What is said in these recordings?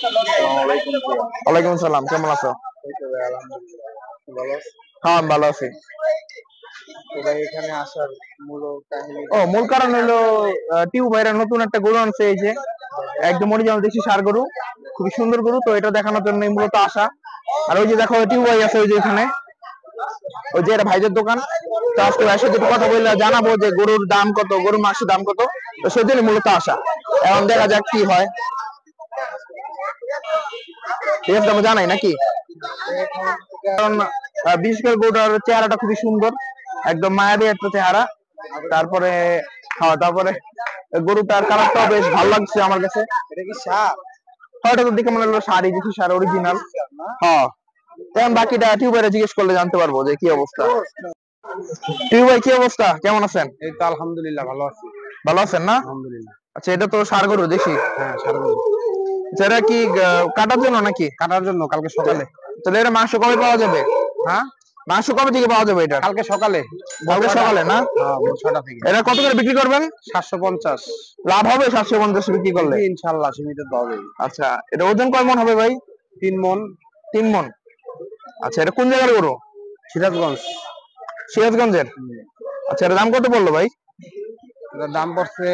ওয়ালাইকুম আসসালাম, কেমন আছো? হ্যাঁ, ভালো আছি। এখানে আসার মূল কাহিনী মূল কারণ হলো টিউ ভাইরা নতুন একটা গরু আনছে, এই যে একদম অরিজিনাল দেশি ষাঁড় গরু, খুবই সুন্দর গরু। তো এটা দেখানোর জন্য মূলত আসা। আর ওই যে দেখো টিউ ভাই আছে ওই যে এখানে, ওই যে এটা ভাইদের দোকান। তো আজকে ভাইয়ের সাথে একটু কথা বললে জানাবো যে গরুর দাম কত, গরুর মাংসের দাম কত। তো সেদিনই মূলত আসা, এখন দেখা যাক কি হয়। ঠিক আছে, আমি জানাই নাকি, কারণ বিশেষ করে গরুটার চেহারাটা খুবই সুন্দর, একদম মায়াবী একটা চেহারা। তারপরে তারপরে গরুটার কালারটাও বেশ ভালো লাগছে আমার কাছে। এটা কি সার? হয়তো তো দেখে মনে হলো শাড়ি, কিছু শাড়ি অরিজিনাল। হ্যাঁ, তেমন বাকিটা টিউবারে জিজ্ঞেস করলে জানতে পারবো যে কি অবস্থা। টিউবাই, কি অবস্থা, কেমন আছেন? এই তো আলহামদুলিল্লাহ ভালো আছি। ভালো আছেন না? আলহামদুলিল্লাহ। আচ্ছা, এটা তো ষাঁড় গরু দেশি। হ্যাঁ, ষাঁড় গরু। আচ্ছা, এটা কি কাটার জন্য নাকি? কাটার জন্য, কালকে সকালে। তাহলে এটা মাংস কবে পাওয়া যাবে? হ্যাঁ, মাংস কবে থেকে পাওয়া যাবে এটা? কালকে সকালে। কালকে সকালে না? হ্যাঁ, ভোর 6টা থেকে। এটা কত করে বিক্রি করবেন? 750। লাভ হবে 750 বিক্রি করলে? ইনশাআল্লাহ সীমিত হবে। আচ্ছা, এটা ওজন কয় মন হবে ভাই? 3 মণ। 3 মন। আচ্ছা, এটা কোন জায়গার গরু? সিরাজগঞ্জ। সিরাজগঞ্জের? আচ্ছা, এর দাম কত পড়লো ভাই? এটার দাম পড়ছে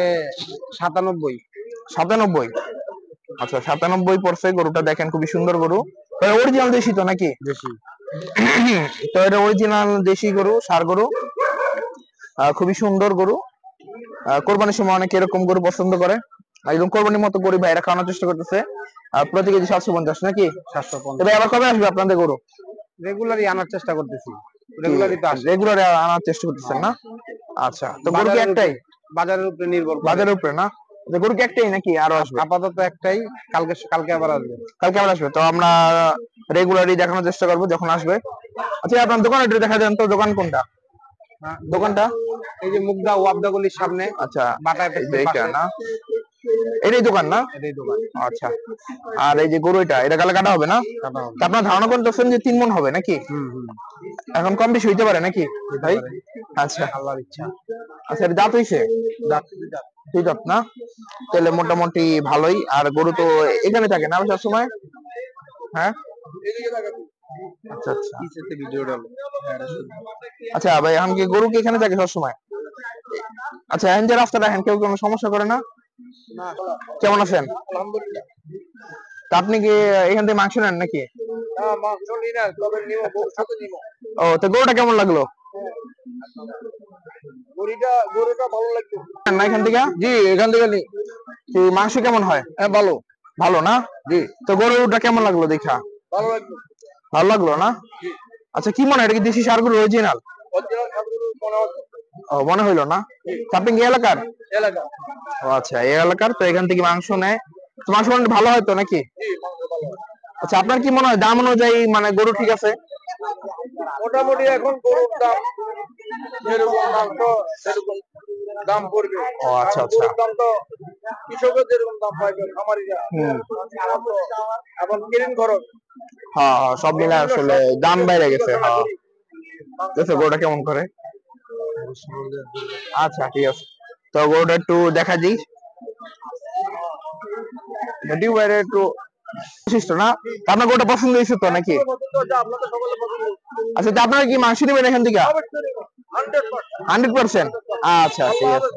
97। 97? আচ্ছা, 97 পড়ছে। গরুটা দেখেন, খুবই সুন্দর গরু। অরিজিনাল দেশি তো নাকি? বেশি। তো এটা অরিজিনাল দেশি গরু, ষাঁড় গরু, খুবই সুন্দর গরু। কোরবানির সময় অনেকে এরকম গরু পছন্দ করে, একদম কোরবানির মতো গরু ভাইরা খাওয়ানোর চেষ্টা করতেছে। প্রতি কেজি 750 নাকি? 750। তবে আবার কবে আসবে আপনাদের গরু? রেগুলারই আনার চেষ্টা করতেছি। রেগুলারই তো আসে। রেগুলার আনার চেষ্টা করতেছেন না? আচ্ছা, তো গরু কি একটাই? বাজারের উপরে নির্ভর করে। বাজারের উপরে না? গরু কি একটাই নাকি আরো আসবে? আপাতত একটাই, কালকে আবার আসবে। কালকে আবার আসবে। তো আমরা রেগুলারই দেখানোর চেষ্টা করবো যখন আসবে। আচ্ছা, আপনার দোকান একটু দেখা দেন তো, দোকান কোনটা? দোকানটা এই যে মুগদা ওয়াবদা গলির সামনে। আচ্ছা, বাটায় এইটা না? এটাই দোকান না? এটাই দোকান। আচ্ছা, আর এই যে গরু এটা গালে কাটা হবে না? আপনার ধারণা করতেছেন যে 3 মণ হবে নাকি? এখন কম বেশি হইতে পারে নাকি ভাই? আচ্ছা, আল্লাহর ইচ্ছা। আচ্ছা, এটা দাঁত হইছে? দুই দাঁত না? তাহলে মোটামুটি ভালোই। আর গরু তো এখানে থাকে না সব সময়? হ্যাঁ, আচ্ছা আচ্ছা। আচ্ছা ভাই, এখন কি গরু কি এখানে থাকে সব সময়? আচ্ছা, এখন যে রাস্তাটা, এখন কেউ কোনো সমস্যা করে না? কেমন আছেন? আলহামদুলিল্লাহ। তা আপনি কি এখান থেকে মাংস নেন নাকি? মাংস নিই না, তবে নিব, ভবিষ্যতে নিব। ও, তো গরুটা কেমন লাগলো? গরুটা ভালো লাগলো না এখান থেকে? জি, এখান থেকে নিই। কি মাংস কেমন হয়? হ্যাঁ, ভালো। ভালো না? জি। তো গরুটা কেমন লাগলো দেখা? ভালো লাগলো। ভালো লাগলো না? আচ্ছা, কি মনে হয় এটা কি দেশি ষাঁড় গরু অরিজিনাল? অরিজিনাল খাবারগুলো মনে হচ্ছে। ও, মনে হইলো না? আপনি কি এলাকার? এলাকা। ও আচ্ছা, এই এলাকার। তো এখান থেকে মাংস নেয়, তো মাংস মানে ভালো হয় তো নাকি? জি, মাংস ভালো হয়। আচ্ছা, আপনার কি মনে হয় দাম অনুযায়ী মানে গরু ঠিক আছে? মোটামুটি এখন গরুর দাম যেরকম মাংস সেরকম দাম পড়বে। ও আচ্ছা আচ্ছা। দাম তো কৃষকের যেরকম দাম পাইবে খামারিরা, এখন কিনিন খরচ। হ্যাঁ, সব মিলে আসলে দাম বেড়ে গেছে। হ্যাঁ, দেখো গরুটা কেমন করে। আচ্ছা, ঠিক আছে। তো গরুটা একটু দেখা দিই। একটু বিশিষ্ট না? আপনার গরুটা পছন্দ হয়েছে তো নাকি? আচ্ছা, আপনারা কি মাংস নেবেন এখান থেকে? 100%? আচ্ছা, ঠিক আছে।